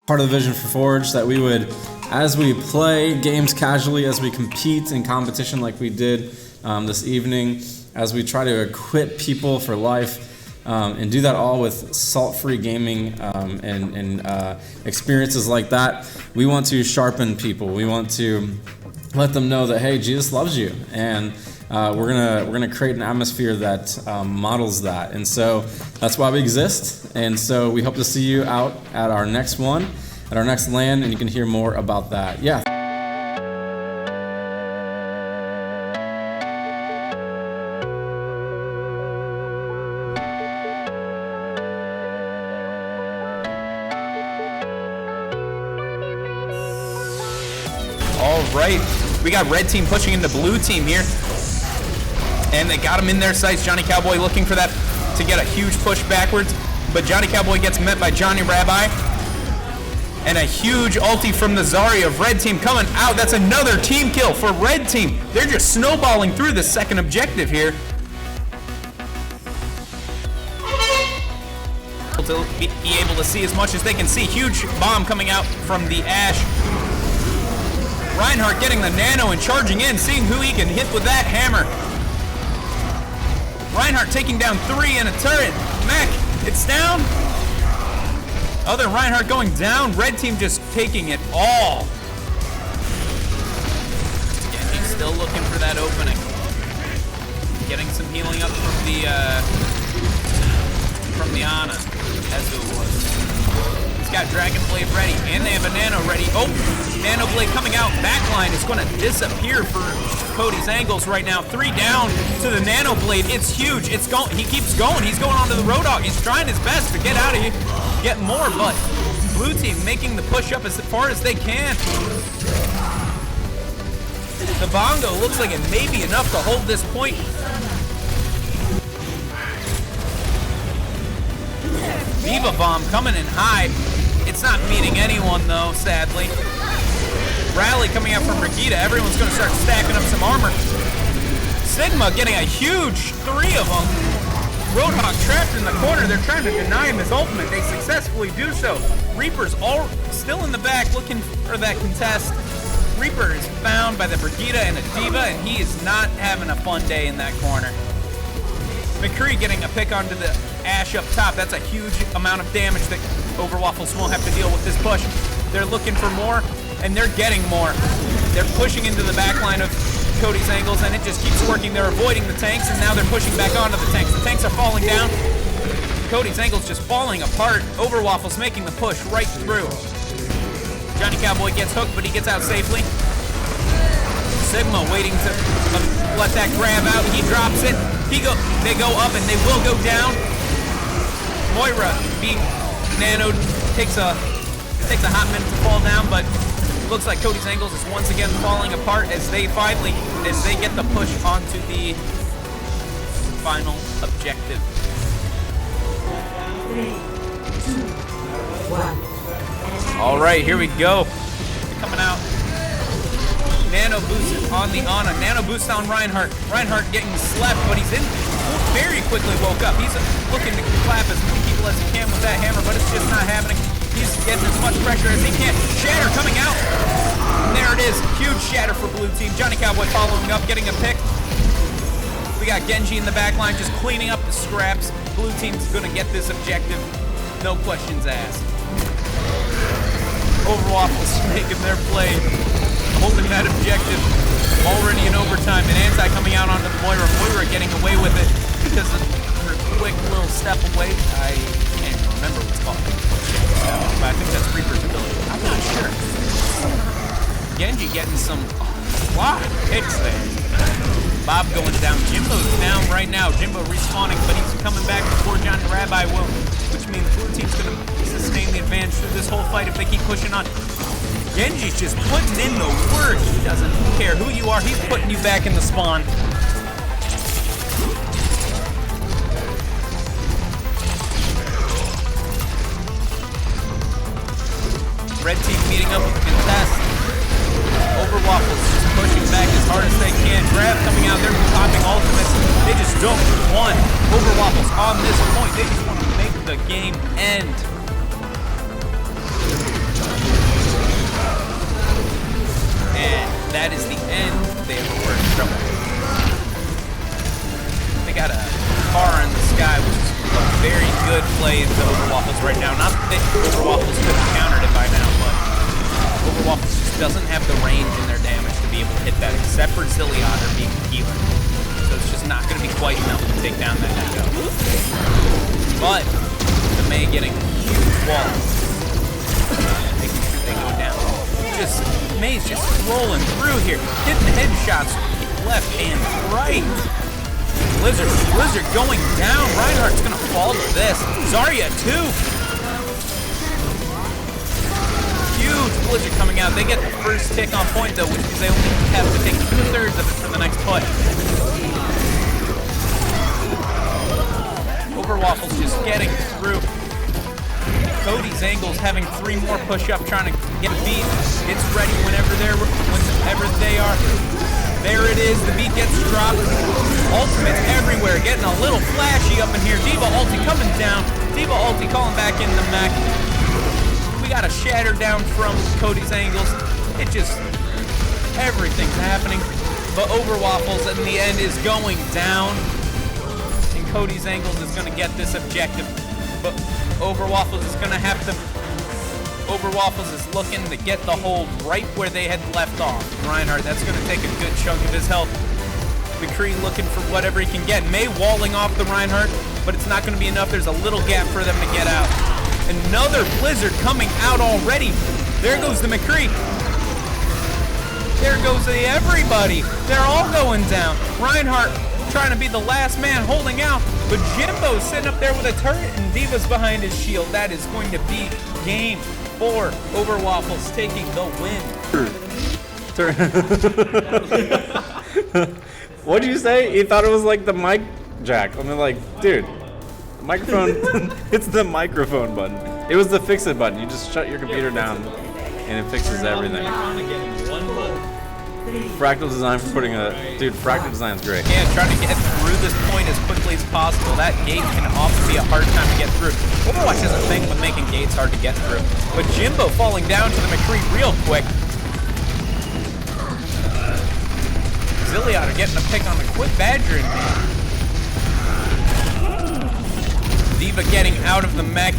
part of the vision for Forge, that we would, as we play games casually, as we compete in competition like we did this evening, as we try to equip people for life, and do that all with salt-free gaming and experiences like that, we want to sharpen people. We want to let them know that, hey, Jesus loves you, and we're gonna create an atmosphere that models that. And so that's why we exist. And so we hope to see you out at our next one, at our next LAN, and you can hear more about that. Yeah. All right, we got red team pushing into blue team here. And they got him in their sights. Johnny Cowboy looking for that to get a huge push backwards. But Johnny Cowboy gets met by Johnny Rabbi. And a huge ulti from the Zarya of red team coming out. That's another team kill for red team. They're just snowballing through the second objective here. To be able to see as much as they can see. Huge bomb coming out from the Ashe. Reinhardt getting the nano and charging in, seeing who he can hit with that hammer. Reinhardt taking down 3 in a turret. Mech, it's down. Other Reinhardt going down. Red team just taking it all. Again, he's still looking for that opening. Getting some healing up from the Ana, as it was. He's got Dragon Blade ready, and they have a Nano ready. Oh, Nano Blade coming out. Backline is going to disappear for Cody's angles right now. 3 down to the Nano Blade. It's huge. It's going. He keeps going. He's going onto the Road Dogg. He's trying his best to get out of here, get more, but blue team making the push up as far as they can. The Bongo looks like it may be enough to hold this point. Diva Bomb coming in high. It's not meeting anyone though, sadly. Rally coming out from Brigitte. Everyone's going to start stacking up some armor. Sigma getting a huge 3 of them. Roadhog trapped in the corner. They're trying to deny him his ultimate. They successfully do so. Reaper's all still in the back looking for that contest. Reaper is found by the Brigitte and a Diva, and he is not having a fun day in that corner. McCree getting a pick onto the Ashe up top. That's a huge amount of damage that Overwaffles won't have to deal with this push. They're looking for more, and they're getting more. They're pushing into the back line of Cody's angles, and it just keeps working. They're avoiding the tanks, and now they're pushing back onto the tanks. The tanks are falling down. Cody's angles just falling apart. Overwaffles making the push right through. Johnny Cowboy gets hooked, but he gets out safely. Sigma waiting to let that grab out. He drops it. They go up, and they will go down. Moira being nanoed takes a hot minute to fall down, but looks like Cody's angles is once again falling apart as they get the push onto the final objective. 3, 2, 1. All right, here we go. They're coming out. Nano boost on the Ana. Nano boost on Reinhardt. Reinhardt getting slapped, but he's in. Very quickly woke up. He's looking to clap as many people as he can with that hammer, but it's just not happening. He's getting as much pressure as he can. Shatter coming out. And there it is. Huge shatter for blue team. Johnny Cowboy following up, getting a pick. We got Genji in the back line just cleaning up the scraps. Blue team's going to get this objective. No questions asked. Overwaffles making their play. Holding that objective. Already in overtime. And Anti coming out onto Moira. Moira getting away with it because of her quick little step away. I can't remember what's called. But I think that's Reaper's ability. I'm not sure. Genji getting some block hits there. Bob going down. Jimbo's down right now. Jimbo respawning, but he's coming back before Johnny Rabbi will, which means blue team's going to sustain the advantage through this whole fight if they keep pushing on. Genji's just putting in the work. He doesn't care who you are. He's putting you back in the spawn. Red team meeting up with the contest. Overwaffles just pushing back as hard as they can. Grab coming out there, popping ultimates. They just don't want Overwaffles on this point. They just want to make the game end. doesn't have the range in their damage to be able to hit that, except for Zilliater being a healer. So it's just not going to be quite enough to take down that Echo. But the Mei getting huge walls, making sure they go down. Mei's just rolling through here, hitting headshots left and right. Blizzard going down. Reinhardt's gonna fall to this. Zarya too. Huge Blizzard coming out. They get the first tick on point though, which means they only have to take 2/3 of it for the next push. Overwaffle's just getting through. Cody's angles having 3 more push-up, trying to get a beat. It's ready whenever they are. There it is, the beat gets dropped. Ultimates everywhere, getting a little flashy up in here. Diva ulti coming down. Diva ulti calling back in the mech. We got a shatter down from Cody's angles. It just, everything's happening. But Overwaffles in the end is going down. And Cody's angles is gonna get this objective. But Overwaffles is gonna have to, Overwaffles is looking to get the hold right where they had left off. Reinhardt, that's gonna take a good chunk of his health. McCree looking for whatever he can get. Mei walling off the Reinhardt, but it's not gonna be enough. There's a little gap for them to get out. Another Blizzard coming out already. There goes the McCree. There goes the everybody. They're all going down. Reinhardt trying to be the last man holding out, but Jimbo's sitting up there with a turret and Diva's behind his shield. That is going to be game 4. Overwaffles taking the win. What'd you say? He thought it was like the mic jack. I mean, like, dude, the microphone, it's the microphone button. It was the fix it button. You just shut your computer down and it fixes everything. Fractal design for putting dude, fractal design's great. Yeah, trying to get through this point as quickly as possible. That gate can often be a hard time to get through. Overwatch has a thing with making gates hard to get through. But Jimbo falling down to the McCree real quick. Zilliater getting a pick on the quick badgering me. Diva getting out of the mech.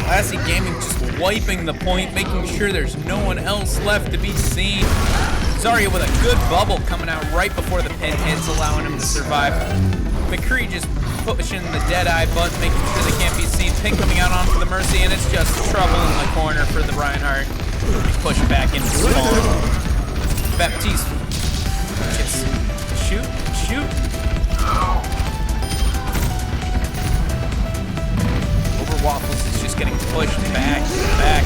Classy Gaming just wiping the point, making sure there's no one else left to be seen. Zarya with a good bubble coming out right before the pin hits, allowing him to survive. McCree just pushing the Deadeye button, making sure they can't be seen. Pin coming out onto the Mercy, and it's just trouble in the corner for the Reinhardt. Push back into spawn. Baptiste. Shoot. Overwaffles is just getting pushed back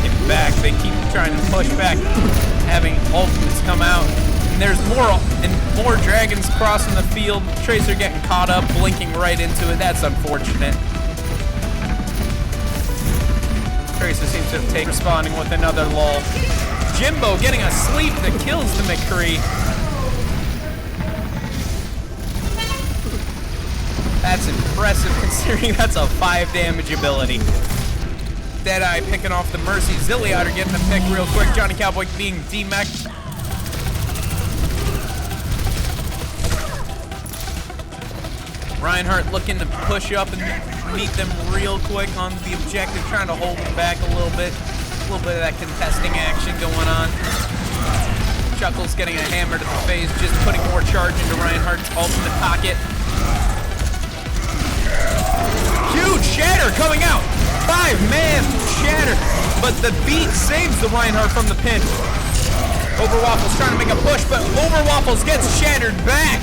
and back. They keep trying to push back, having ultimates come out. And there's more dragons crossing the field. Tracer getting caught up, blinking right into it. That's unfortunate. Tracer seems to have taken responding with another lull. Jimbo getting a sleep that kills the McCree. That's impressive considering that's a 5 damage ability. Deadeye picking off the Mercy. Zilliater getting a pick real quick. Johnny Cowboy being demeched. Reinhardt looking to push up and meet them real quick on the objective, trying to hold them back a little bit. A little bit of that contesting action going on. Chuckles getting a hammer to the face, just putting more charge into Reinhardt's ultimate pocket. Huge shatter coming out. 5-man shatter. But the beat saves the Reinhardt from the pin. Overwaffles trying to make a push, but Overwaffles gets shattered back.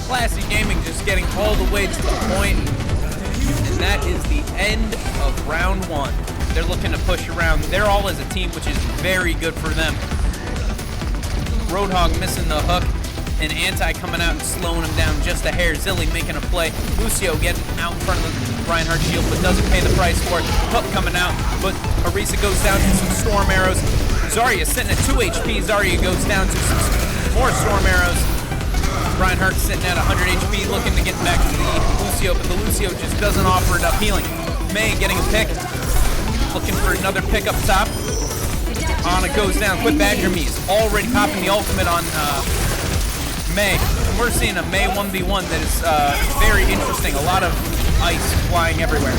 Classy Gaming just getting all the way to the point. And that is the end of round 1. They're looking to push around. They're all as a team, which is very good for them. Roadhog missing the hook, and Anti coming out and slowing him down just a hair. Zilly making a play. Lucio getting out in front of the Reinhardt shield, but doesn't pay the price for it. Hook coming out, but Arisa goes down to some storm arrows. Zarya sitting at 2 HP. Zarya goes down to some more storm arrows. Reinhardt sitting at 100 HP, looking to get back to the Lucio, but the Lucio just doesn't offer enough healing. Mei getting a pick, looking for another pick up top. Ana goes down. Quick Badger Me is already popping the ultimate on Mei. And we're seeing a Mei 1v1 that is very interesting. A lot of ice flying everywhere.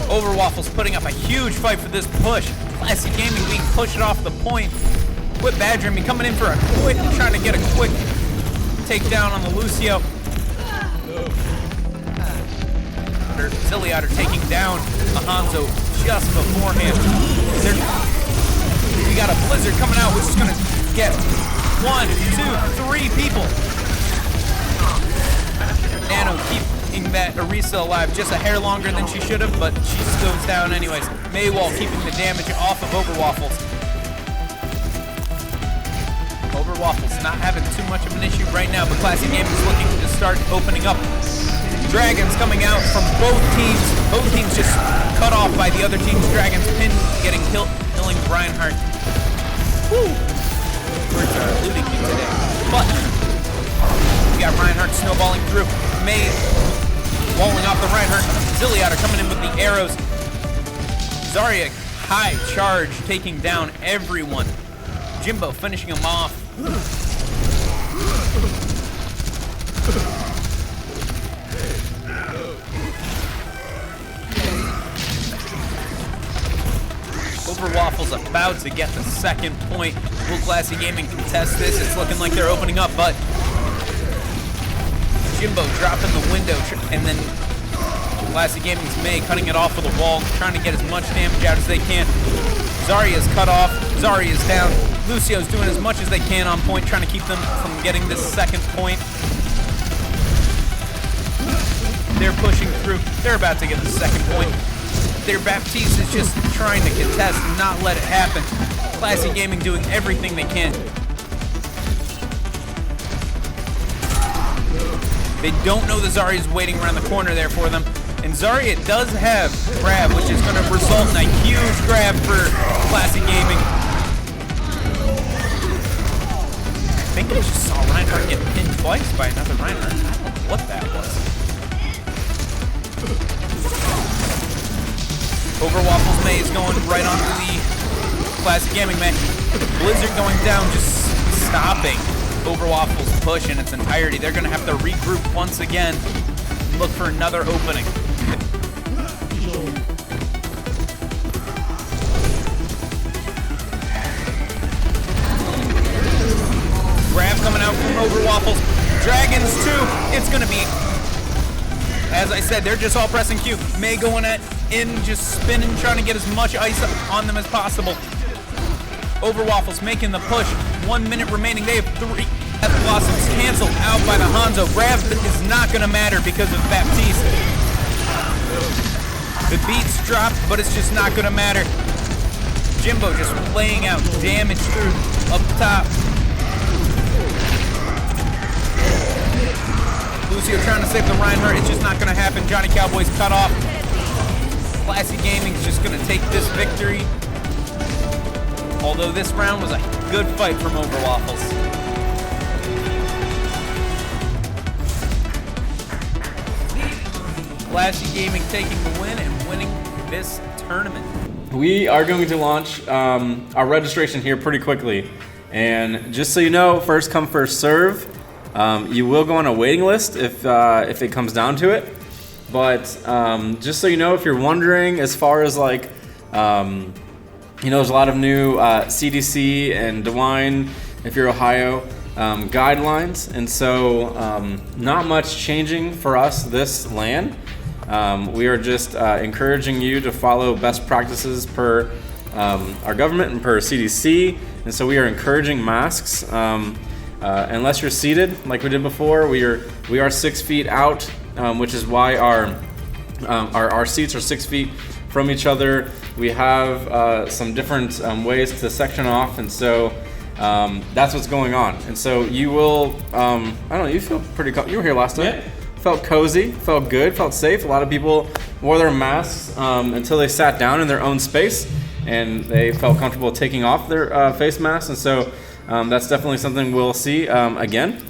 Overwaffle's putting up a huge fight for this push. Classic Gaming being pushed off the point. Quit badgering me, coming in for a quick, trying to get a quick takedown on the Lucio. Zilliot are taking down a Hanzo just beforehand. We got a Blizzard coming out, which is going to get 1, 2, 3 people. Nano keeping that Orisa alive just a hair longer than she should have, but she goes down anyways. Maywall keeping the damage off of Overwaffles. Overwaffles not having too much of an issue right now, but Classic Gaming is looking to start opening up. Dragons coming out from both teams. Both teams just cut off by the other team's Dragons. Pin getting killing Reinhardt. Woo! Words are eluding me today. But we got Reinhardt snowballing through. May walling off the Reinhardt. Zilliot are coming in with the arrows. Zarya high charge taking down everyone. Jimbo finishing him off. Overwaffle's about to get the second point. Will Classic Gaming contest this? It's looking like they're opening up, but Jimbo dropping the window, and then Classic Gaming's May cutting it off with a wall, trying to get as much damage out as they can. Zarya's cut off. Zarya's down. Lucio's doing as much as they can on point, trying to keep them from getting this second point. They're pushing through. They're about to get the second point. Their Baptiste is just trying to contest and not let it happen. Classic Gaming doing everything they can. They don't know the Zarya's waiting around the corner there for them. And Zarya does have grab, which is going to result in a huge grab for Classic Gaming. I think I just saw Reinhardt get pinned twice by another Reinhardt. I don't know what that was. Overwaffle's May is going right onto the Classic Gaming May. Blizzard going down, just stopping Overwaffle's push in its entirety. They're going to have to regroup once again and look for another opening. Grab coming out from Overwaffles. Dragons too. It's going to be, as I said, they're just all pressing Q. May going in, just spinning, trying to get as much ice on them as possible. Overwaffles making the push. 1 minute remaining. They have 3 Death Blossoms canceled out by the Hanzo. Grab is not going to matter because of Baptiste. The beats dropped, but it's just not going to matter. Jimbo just laying out damage through up top. Lucio trying to save the Reinhardt. It's just not going to happen. Johnny Cowboy's cut off. Classic Gaming's just going to take this victory. Although this round was a good fight from Overwaffles. Classic Gaming taking the win and winning this tournament. We are going to launch our registration here pretty quickly. And just so you know, first come, first serve. You will go on a waiting list if it comes down to it. But just so you know, if you're wondering, as far as like, there's a lot of new CDC and DeWine, if you're Ohio, guidelines. And so not much changing for us this LAN. We are just encouraging you to follow best practices per our government and per CDC. And so we are encouraging masks. Unless you're seated like we did before, we are 6 feet out, which is why our seats are 6 feet from each other. We have some different ways to section off, and so that's what's going on. And so you will, I don't know, you feel pretty, you were here last time. Yeah. Felt cozy, felt good, felt safe. A lot of people wore their masks until they sat down in their own space, and they felt comfortable taking off their face masks. And so that's definitely something we'll see again.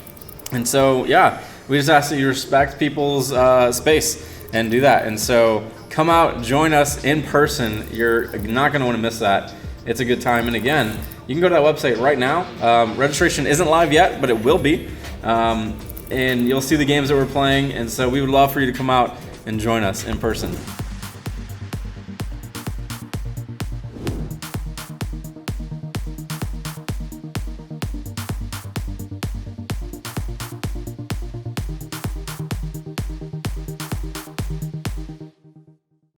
And so, yeah, we just ask that you respect people's space and do that. And so come out, join us in person. You're not going to want to miss that. It's a good time. And again, you can go to that website right now. Registration isn't live yet, but it will be. and you'll see the games that we're playing. And so we would love for you to come out and join us in person.